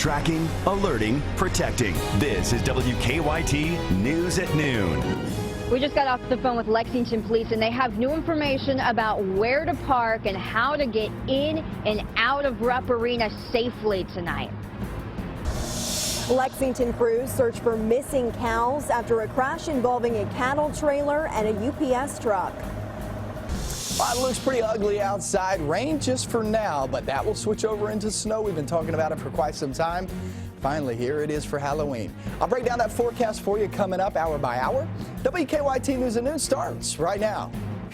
Tracking, alerting, protecting. This is WKYT News at Noon. We just got off the phone with Lexington Police, and they have new information about where to park and how to get in and out of Rupp Arena safely tonight. Lexington crews search for missing cows after a crash involving a cattle trailer and a UPS truck. Well, it looks pretty ugly outside. Rain just for now, but that will switch over into snow. We've been talking about it for quite some time. Finally, here it is for Halloween. I'll break down that forecast for you coming up hour by hour. WKYT News at Noon starts right now.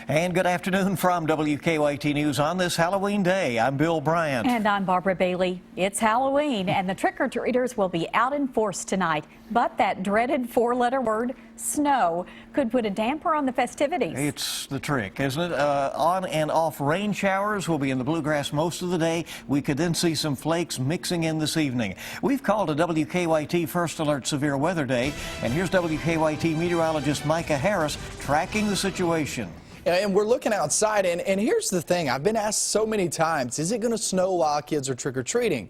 And good afternoon from WKYT News on this Halloween day. I'm Bill Bryant. And I'm Barbara Bailey. It's Halloween, and the trick-or-treaters will be out in force tonight. But that dreaded four-letter word, snow, could put a damper on the festivities. It's the trick, isn't it? On and off rain showers will be in the bluegrass most of the day. We could then see some flakes mixing in this evening. We've called a WKYT First Alert Severe Weather Day, and here's WKYT meteorologist Micah Harris tracking the situation. And we're looking outside, and here's the thing. I've been asked so many times, is it going to snow while kids are trick-or-treating?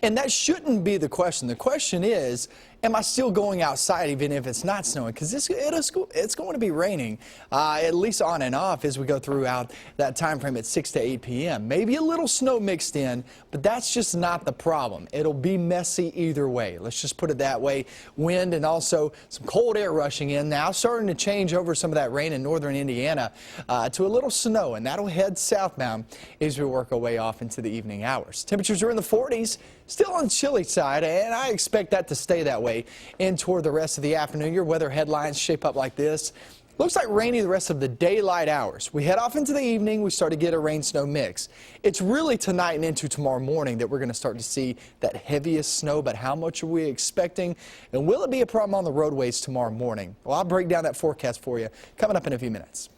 And that shouldn't be the question. The question is, am I still going outside even if it's not snowing? Because it's going to be raining, at least on and off as we go throughout that time frame at 6 to 8 p.m. Maybe a little snow mixed in, but that's just not the problem. It'll be messy either way. Let's just put it that way. Wind and also some cold air rushing in now, starting to change over some of that rain in northern Indiana to a little snow, and that'll head southbound as we work our way off into the evening hours. Temperatures are in the 40s. Still on the chilly side, and I expect that to stay that way in toward the rest of the afternoon. Your weather headlines shape up like this. Looks like rainy the rest of the daylight hours. We head off into the evening. We start to get a rain-snow mix. It's really tonight and into tomorrow morning that we're going to start to see that heaviest snow, but how much are we expecting? And will it be a problem on the roadways tomorrow morning? Well, I'll break down that forecast for you coming up in a few minutes.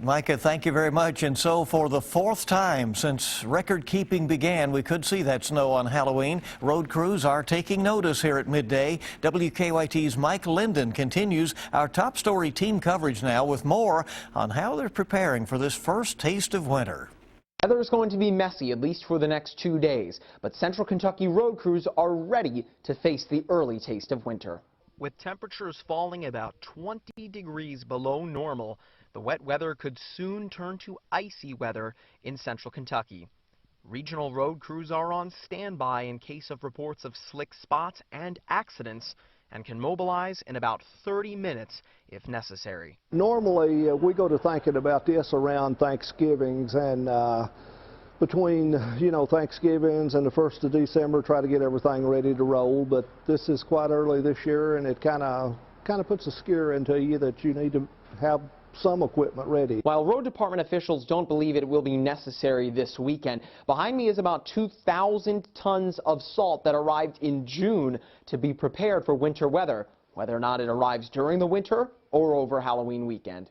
Micah, thank you very much. And so for the fourth time since record keeping began, we could see that snow on Halloween. Road crews are taking notice here at midday. WKYT's Mike Linden continues our top story team coverage now with more on how they're preparing for this first taste of winter. Weather is going to be messy, at least for the next 2 days, but Central Kentucky road crews are ready to face the early taste of winter. With temperatures falling about 20 degrees below normal, the wet weather could soon turn to icy weather in central Kentucky. Regional road crews are on standby in case of reports of slick spots and accidents and can mobilize in about 30 minutes if necessary. Normally, we go to thinking about this around Thanksgivings and between, Thanksgivings and the 1st of December, try to get everything ready to roll. But this is quite early this year, and it kind of puts a scare into you that you need to have some equipment ready. While road department officials don't believe it will be necessary this weekend, behind me is about 2,000 tons of salt that arrived in June to be prepared for winter weather, whether or not it arrives during the winter or over Halloween weekend.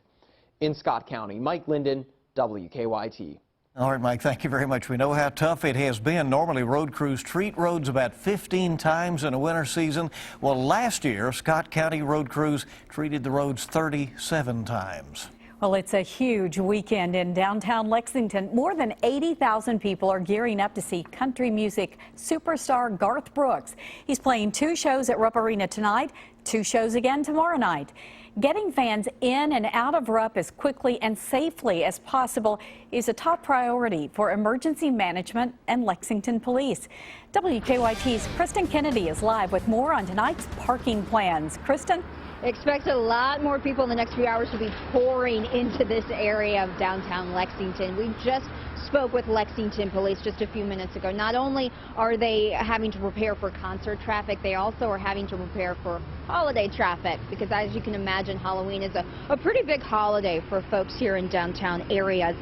In Scott County, Mike Linden, WKYT. All right, Mike, thank you very much. We know how tough it has been. Normally, road crews treat roads about 15 times in a winter season. Well, last year, Scott County road crews treated the roads 37 times. Well, it's a huge weekend in downtown Lexington. More than 80,000 people are gearing up to see country music superstar Garth Brooks. He's playing 2 shows at Rupp Arena tonight, 2 shows again tomorrow night. Getting fans in and out of Rupp as quickly and safely as possible is a top priority for emergency management and Lexington Police. WKYT's Kristen Kennedy is live with more on tonight's parking plans. Kristen? Expect a lot more people in the next few hours to be pouring into this area of downtown Lexington. We just spoke with Lexington Police just a few minutes ago. Not only are they having to prepare for concert traffic, they also are having to prepare for holiday traffic because, as you can imagine, Halloween is a pretty big holiday for folks here in downtown areas.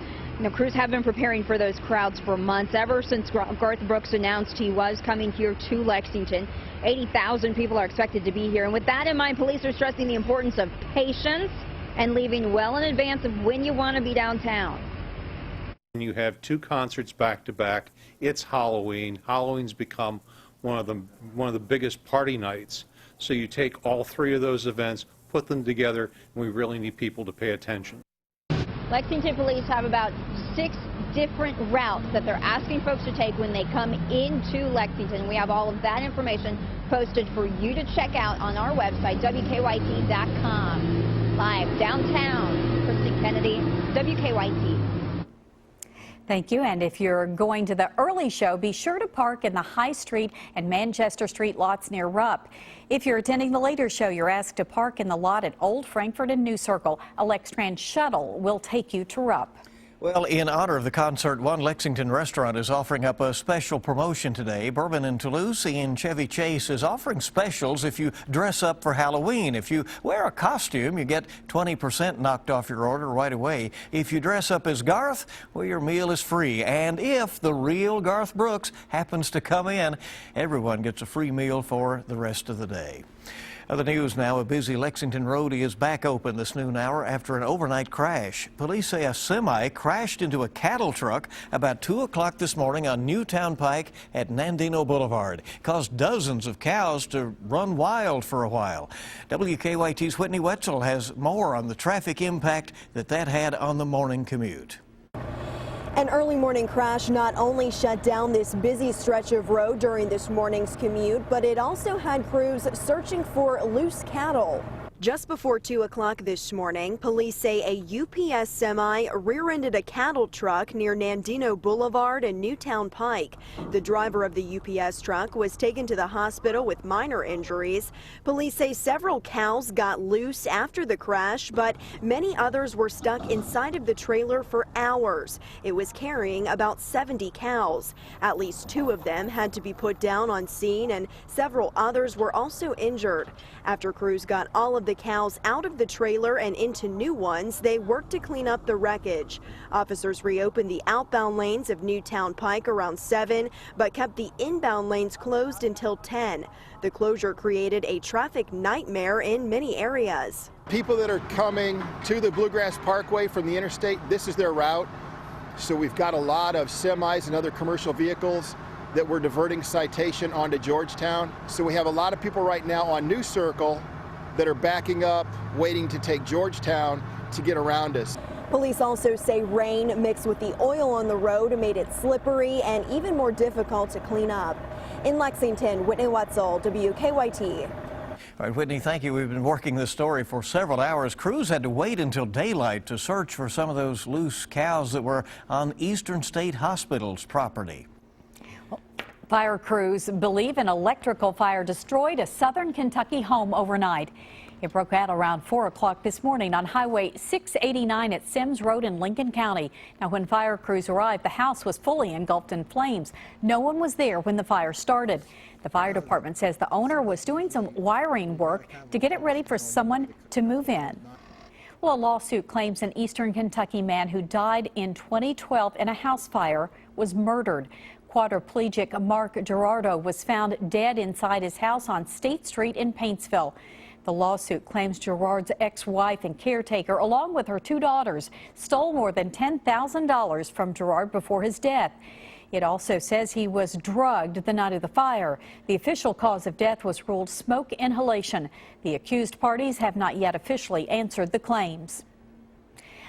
Crews have been preparing for those crowds for months, ever since Garth Brooks announced he was coming here to Lexington. 80,000 people are expected to be here, and with that in mind, police are stressing the importance of patience and leaving well in advance of when you want to be downtown. You have 2 concerts back to back. It's Halloween. Halloween's become one of the biggest party nights. So you take all 3 of those events, put them together, and we really need people to pay attention. Lexington police have about 6 different routes that they're asking folks to take when they come into Lexington. We have all of that information posted for you to check out on our website, WKYT.com. Live downtown, Kristen Kennedy, WKYT. Thank you. And if you're going to the early show, be sure to park in the High Street and Manchester Street lots near Rupp. If you're attending the later show, you're asked to park in the lot at Old Frankfort and New Circle. A Lextrans shuttle will take you to Rupp. Well, in honor of the concert, one Lexington restaurant is offering up a special promotion today. Bourbon and Toulouse in Chevy Chase is offering specials if you dress up for Halloween. If you wear a costume, you get 20% knocked off your order right away. If you dress up as Garth, well, your meal is free. And if the real Garth Brooks happens to come in, everyone gets a free meal for the rest of the day. Other news now, a busy Lexington road is back open this noon hour after an overnight crash. Police say a semi crashed into a cattle truck about 2 o'clock this morning on Newtown Pike at Nandino Boulevard. Caused dozens of cows to run wild for a while. WKYT's Whitney Wetzel has more on the traffic impact that had on the morning commute. An early morning crash not only shut down this busy stretch of road during this morning's commute, but it also had crews searching for loose cattle. Just before 2 o'clock this morning, police say a UPS semi rear-ended a cattle truck near Nandino Boulevard and Newtown Pike. The driver of the UPS truck was taken to the hospital with minor injuries. Police say several cows got loose after the crash, but many others were stuck inside of the trailer for hours. It was carrying about 70 cows. At least 2 of them had to be put down on scene, and several others were also injured. After crews got all of the cows out of the trailer and into new ones, they worked to clean up the wreckage. Officers reopened the outbound lanes of Newtown Pike around 7, but kept the inbound lanes closed until 10. The closure created a traffic nightmare in many areas. People that are coming to the Bluegrass Parkway from the interstate, this is their route. So we've got a lot of semis and other commercial vehicles that we're diverting citation onto Georgetown. So we have a lot of people right now on New Circle that are backing up, waiting to take Georgetown to get around us. Police also say rain mixed with the oil on the road made it slippery and even more difficult to clean up. In Lexington, Whitney Wetzel, WKYT. All right, Whitney, thank you. We've been working this story for several hours. Crews had to wait until daylight to search for some of those loose cows that were on Eastern State Hospital's property. Fire crews believe an electrical fire destroyed a southern Kentucky home overnight. It broke out around 4 o'clock this morning on Highway 689 at Sims Road in Lincoln County. Now, when fire crews arrived, the house was fully engulfed in flames. No one was there when the fire started. The fire department says the owner was doing some wiring work to get it ready for someone to move in. Well, a lawsuit claims an Eastern Kentucky man who died in 2012 in a house fire was murdered. Quadriplegic Mark Gerardo was found dead inside his house on State Street in Paintsville. The lawsuit claims Gerard's ex-wife and caretaker, along with her 2 daughters, stole more than $10,000 from Gerard before his death. It also says he was drugged the night of the fire. The official cause of death was ruled smoke inhalation. The accused parties have not yet officially answered the claims.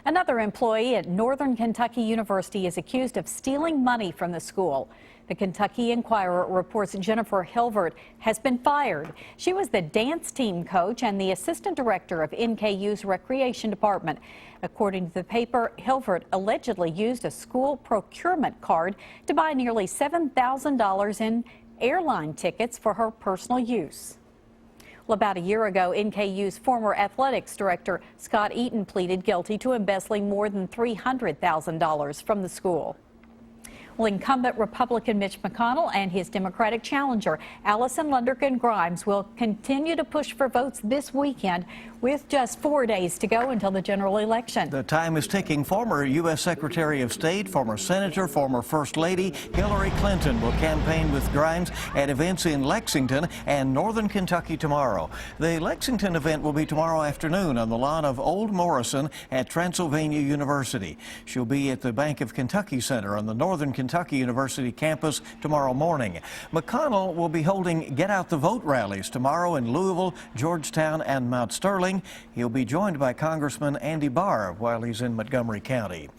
Another employee at Northern Kentucky University is accused of stealing money from the school. The Kentucky Enquirer reports Jennifer Hilvert has been fired. She was the dance team coach and the assistant director of NKU's recreation department. According to the paper, Hilvert allegedly used a school procurement card to buy nearly $7,000 in airline tickets for her personal use. Well, about a year ago, NKU's former athletics director Scott Eaton pleaded guilty to embezzling more than $300,000 from the school. Well, incumbent Republican Mitch McConnell and his Democratic challenger Allison Lundergan Grimes will continue to push for votes this weekend with just 4 days to go until the general election. The time is ticking. Former U.S. Secretary of State, former Senator, former First Lady Hillary Clinton will campaign with Grimes at events in Lexington and Northern Kentucky tomorrow. The Lexington event will be tomorrow afternoon on the lawn of Old Morrison at Transylvania University. She'll be at the Bank of Kentucky Center on the Northern Kentucky University campus tomorrow morning. McConnell will be holding Get Out the Vote rallies tomorrow in Louisville, Georgetown, and Mount Sterling. He'll be joined by Congressman Andy Barr while he's in Montgomery County.